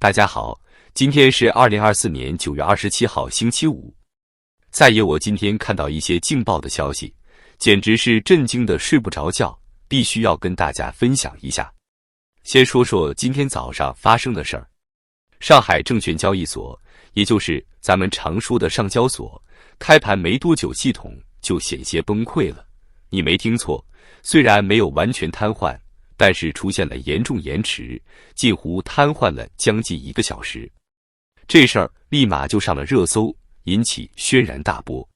大家好，今天是2024年9月27号星期五。在野我今天看到一些劲爆的消息，简直是震惊的睡不着觉，必须要跟大家分享一下。先说说今天早上发生的事儿。上海证券交易所，也就是咱们常说的上交所，开盘没多久系统就险些崩溃了。你没听错，虽然没有完全瘫痪，但是出现了严重延迟，近乎瘫痪了将近1个小时。这事儿立马就上了热搜，引起轩然大波。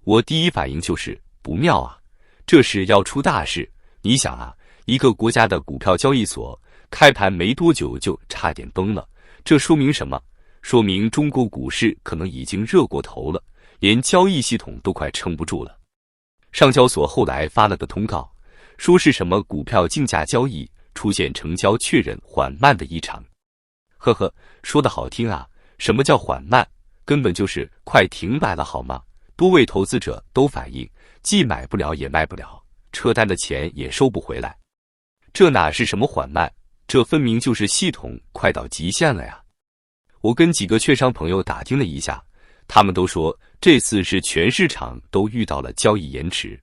我第一反应就是不妙啊，这是要出大事。你想啊，一个国家的股票交易所开盘没多久就差点崩了，这说明什么？说明中国股市可能已经热过头了，连交易系统都快撑不住了。上交所后来发了个通告，说是什么股票竞价交易出现成交确认缓慢的异常。呵呵，说的好听啊，什么叫缓慢？根本就是快停摆了好吗？多位投资者都反映，既买不了也卖不了，车单的钱也收不回来。这哪是什么缓慢，这分明就是系统快到极限了呀！我跟几个券商朋友打听了一下，他们都说这次是全市场都遇到了交易延迟。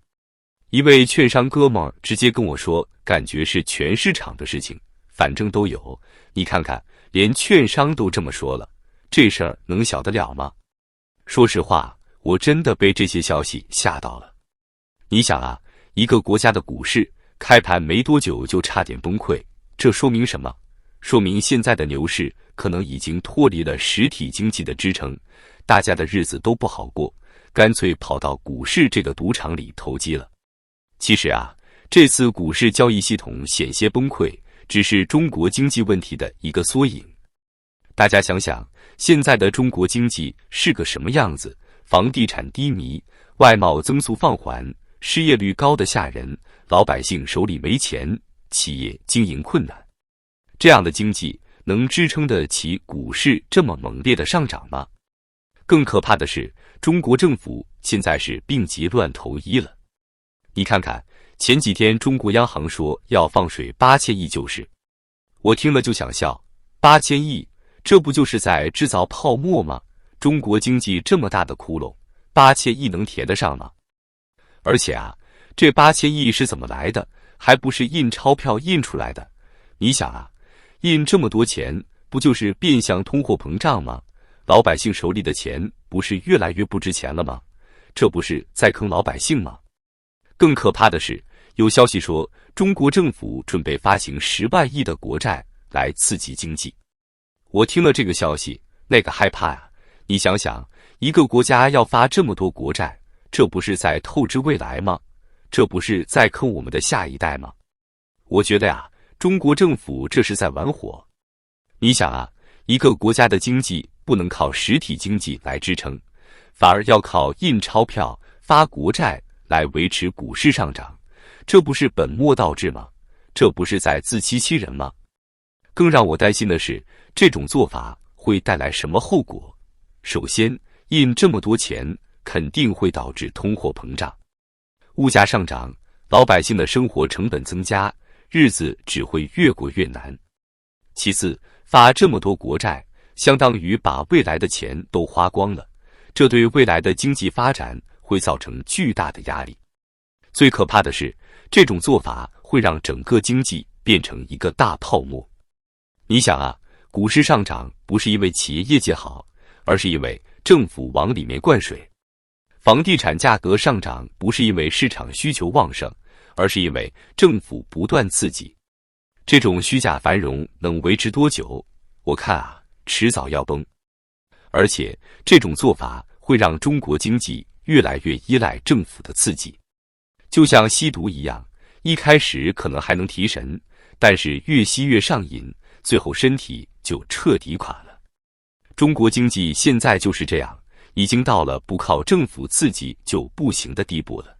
一位券商哥们儿直接跟我说，感觉是全市场的事情，反正都有。你看看，连券商都这么说了，这事儿能小得了吗？说实话，我真的被这些消息吓到了。你想啊，一个国家的股市开盘没多久就差点崩溃，这说明什么？说明现在的牛市可能已经脱离了实体经济的支撑，大家的日子都不好过，干脆跑到股市这个赌场里投机了。其实啊，这次股市交易系统险些崩溃，只是中国经济问题的一个缩影。大家想想，现在的中国经济是个什么样子？房地产低迷，外贸增速放缓，失业率高得吓人，老百姓手里没钱，企业经营困难。这样的经济能支撑得起股市这么猛烈的上涨吗？更可怕的是，中国政府现在是病急乱投医了。你看看，前几天中国央行说要放水8000亿救市，我听了就想笑，8000亿，这不就是在制造泡沫吗？中国经济这么大的窟窿，8000亿能填得上吗？而且啊，这8000亿是怎么来的？还不是印钞票印出来的。你想啊，印这么多钱，不就是变相通货膨胀吗？老百姓手里的钱不是越来越不值钱了吗？这不是在坑老百姓吗？更可怕的是，有消息说中国政府准备发行10万亿的国债来刺激经济。我听了这个消息，那个害怕呀！你想想，一个国家要发这么多国债，这不是在透支未来吗？这不是在坑我们的下一代吗？我觉得呀，中国政府这是在玩火。你想啊，一个国家的经济不能靠实体经济来支撑，反而要靠印钞票、发国债来维持股市上涨，这不是本末倒置吗？这不是在自欺欺人吗？更让我担心的是，这种做法会带来什么后果？首先，印这么多钱肯定会导致通货膨胀，物价上涨，老百姓的生活成本增加，日子只会越过越难。其次，发这么多国债，相当于把未来的钱都花光了，这对未来的经济发展会造成巨大的压力。最可怕的是，这种做法会让整个经济变成一个大泡沫。你想啊，股市上涨不是因为企业业绩好，而是因为政府往里面灌水。房地产价格上涨不是因为市场需求旺盛，而是因为政府不断刺激。这种虚假繁荣能维持多久？我看啊，迟早要崩。而且这种做法会让中国经济越来越依赖政府的刺激，就像吸毒一样，一开始可能还能提神，但是越吸越上瘾，最后身体就彻底垮了。中国经济现在就是这样，已经到了不靠政府刺激就不行的地步了。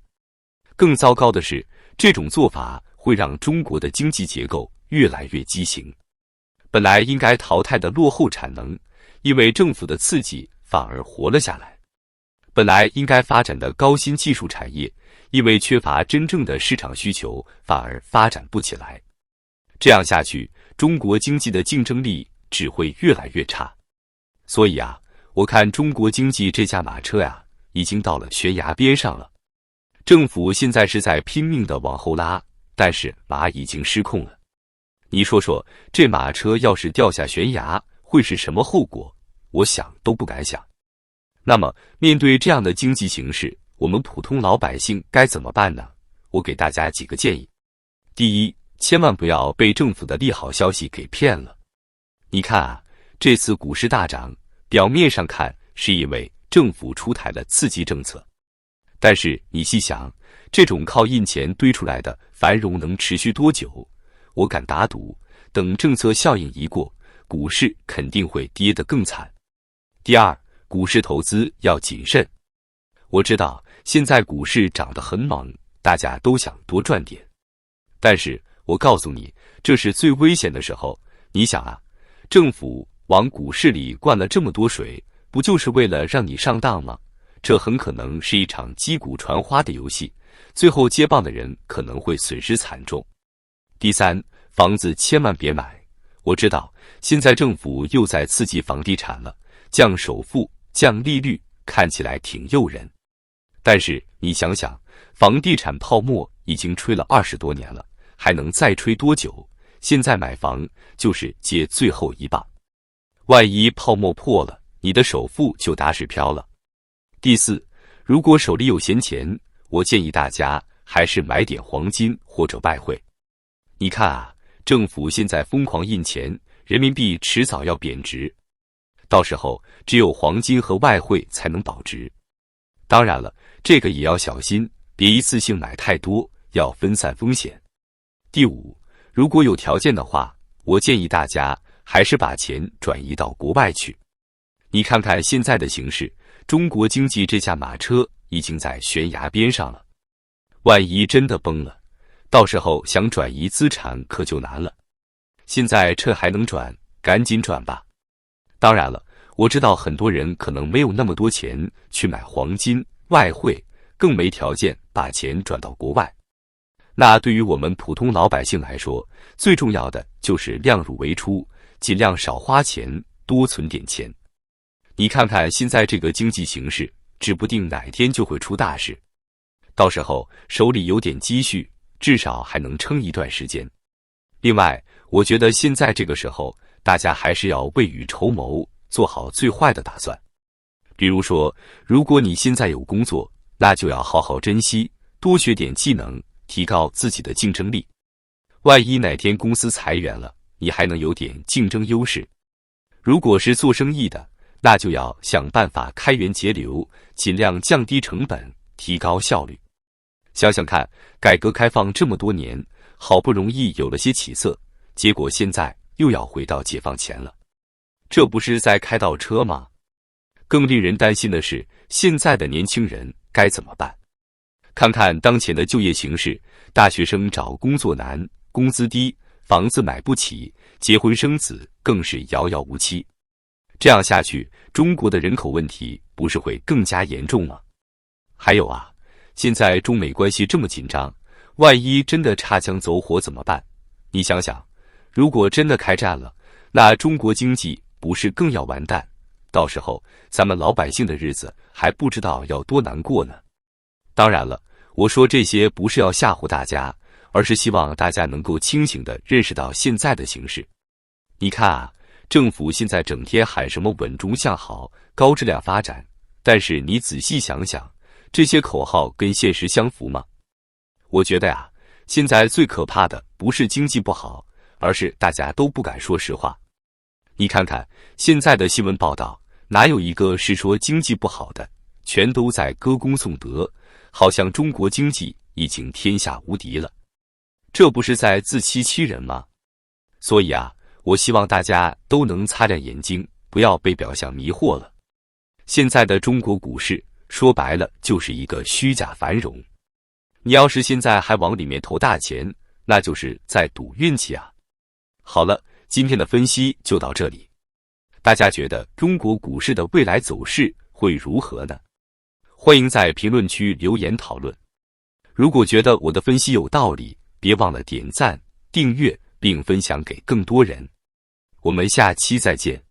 更糟糕的是，这种做法会让中国的经济结构越来越畸形。本来应该淘汰的落后产能，因为政府的刺激反而活了下来。本来应该发展的高新技术产业，因为缺乏真正的市场需求，反而发展不起来。这样下去，中国经济的竞争力只会越来越差。所以啊，我看中国经济这架马车呀，已经到了悬崖边上了。政府现在是在拼命的往后拉，但是马已经失控了。你说说，这马车要是掉下悬崖，会是什么后果？我想都不敢想。那么，面对这样的经济形势，我们普通老百姓该怎么办呢？我给大家几个建议。第一，千万不要被政府的利好消息给骗了。你看啊，这次股市大涨，表面上看是因为政府出台了刺激政策，但是你细想，这种靠印钱堆出来的繁荣能持续多久？我敢打赌，等政策效应一过，股市肯定会跌得更惨。第二，股市投资要谨慎。我知道现在股市涨得很猛，大家都想多赚点，但是我告诉你，这是最危险的时候。你想啊，政府往股市里灌了这么多水，不就是为了让你上当吗？这很可能是一场击鼓传花的游戏，最后接棒的人可能会损失惨重。第三，房子千万别买。我知道现在政府又在刺激房地产了，降首付、降利率，看起来挺诱人。但是你想想，房地产泡沫已经吹了20多年了，还能再吹多久？现在买房就是接最后一棒，万一泡沫破了，你的首付就打水漂了。第四，如果手里有闲钱，我建议大家还是买点黄金或者外汇。你看啊，政府现在疯狂印钱，人民币迟早要贬值，到时候只有黄金和外汇才能保值。当然了，这个也要小心，别一次性买太多，要分散风险。第五，如果有条件的话，我建议大家还是把钱转移到国外去。你看看现在的形势，中国经济这架马车已经在悬崖边上了，万一真的崩了，到时候想转移资产可就难了。现在趁还能转，赶紧转吧。当然了，我知道很多人可能没有那么多钱去买黄金、外汇，更没条件把钱转到国外。那对于我们普通老百姓来说，最重要的就是量入为出，尽量少花钱，多存点钱。你看看现在这个经济形势，指不定哪天就会出大事。到时候手里有点积蓄，至少还能撑一段时间。另外，我觉得现在这个时候，大家还是要未雨绸缪，做好最坏的打算。比如说，如果你现在有工作，那就要好好珍惜，多学点技能，提高自己的竞争力。万一哪天公司裁员了，你还能有点竞争优势。如果是做生意的，那就要想办法开源节流，尽量降低成本，提高效率。想想看，改革开放这么多年，好不容易有了些起色，结果现在又要回到解放前了，这不是在开倒车吗？更令人担心的是，现在的年轻人该怎么办？看看当前的就业形势，大学生找工作难，工资低，房子买不起，结婚生子更是遥遥无期。这样下去，中国的人口问题不是会更加严重吗？还有啊，现在中美关系这么紧张，万一真的擦枪走火怎么办？你想想，如果真的开战了，那中国经济不是更要完蛋？到时候咱们老百姓的日子还不知道要多难过呢。当然了，我说这些不是要吓唬大家，而是希望大家能够清醒地认识到现在的形势。你看啊，政府现在整天喊什么稳中向好、高质量发展，但是你仔细想想，这些口号跟现实相符吗？我觉得呀，现在最可怕的不是经济不好，而是大家都不敢说实话。你看看现在的新闻报道，哪有一个是说经济不好的，全都在歌功颂德，好像中国经济已经天下无敌了，这不是在自欺欺人吗？所以啊，我希望大家都能擦亮眼睛，不要被表象迷惑了。现在的中国股市说白了就是一个虚假繁荣，你要是现在还往里面投大钱，那就是在赌运气啊。好了，今天的分析就到这里，大家觉得中国股市的未来走势会如何呢？欢迎在评论区留言讨论。如果觉得我的分析有道理，别忘了点赞、订阅并分享给更多人。我们下期再见。